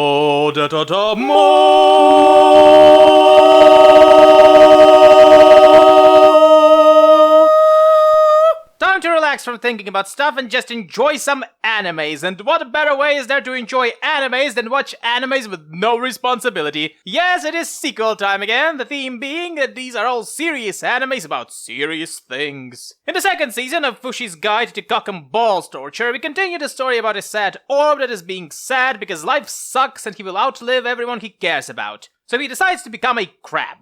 Mo da da da mo. Time to relax from thinking about stuff and just enjoy some animes. And what better way is there to enjoy animes than watch animes with no responsibility? Yes, it is sequel time again, the theme being that these are all serious animes about serious things. In the second season of Fushi's Guide to Cock and Balls Torture, we continue the story about a sad orb that is being sad because life sucks and he will outlive everyone he cares about. So he decides to become a crab.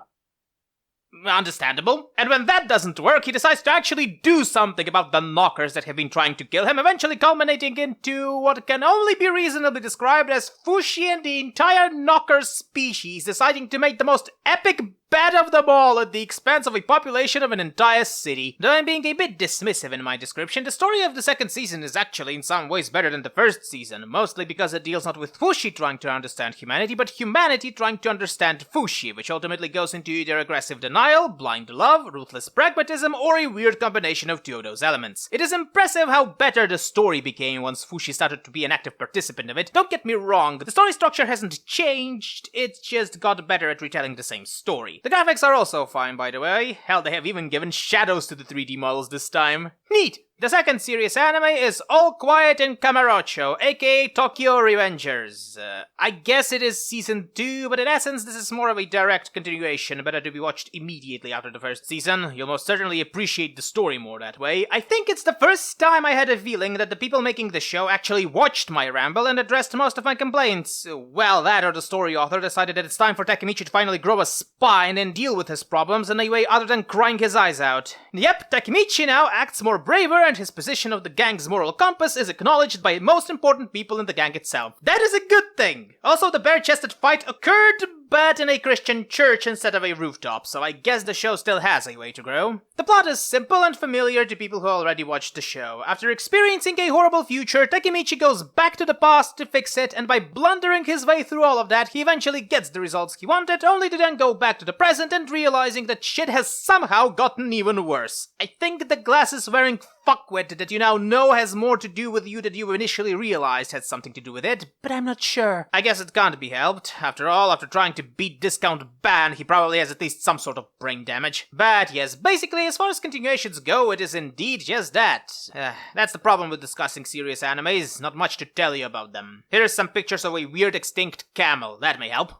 Understandable. And when that doesn't work, he decides to actually do something about the knockers that have been trying to kill him, eventually culminating into what can only be reasonably described as Fushi and the entire knocker species deciding to make the most epic bet of them all at the expense of a population of an entire city. Though I'm being a bit dismissive in my description, the story of the second season is actually in some ways better than the first season, mostly because it deals not with Fushi trying to understand humanity, but humanity trying to understand Fushi, which ultimately goes into either aggressive denial, blind love, ruthless pragmatism, or a weird combination of two of those elements. It is impressive how better the story became once Fushi started to be an active participant of it. Don't get me wrong, the story structure hasn't changed, it's just got better at retelling the same story. The graphics are also fine, by the way. Hell, they have even given shadows to the 3D models this time. Neat! The second serious anime is All Quiet in Kamurocho, aka Tokyo Revengers. I guess it is season 2, but in essence this is more of a direct continuation, better to be watched immediately after the first season. You'll most certainly appreciate the story more that way. I think it's the first time I had a feeling that the people making the show actually watched my ramble and addressed most of my complaints. Well, that or the story author decided that it's time for Takemichi to finally grow a spine and deal with his problems in a way other than crying his eyes out. Yep, Takemichi now acts more braver and his position of the gang's moral compass is acknowledged by most important people in the gang itself. That is a good thing! Also, the bare-chested fight occurred, but in a Christian church instead of a rooftop, so I guess the show still has a way to grow. The plot is simple and familiar to people who already watched the show. After experiencing a horrible future, Takemichi goes back to the past to fix it, and by blundering his way through all of that, he eventually gets the results he wanted, only to then go back to the present and realizing that shit has somehow gotten even worse. I think the glasses-wearing fuckwit that you now know has more to do with you than you initially realized had something to do with it, but I'm not sure. I guess it can't be helped. After all, after trying to beat Discount Ban, he probably has at least some sort of brain damage. But yes, basically, as far as continuations go, it is indeed just that. That's the problem with discussing serious animes, not much to tell you about them. Here are some pictures of a weird extinct camel, that may help.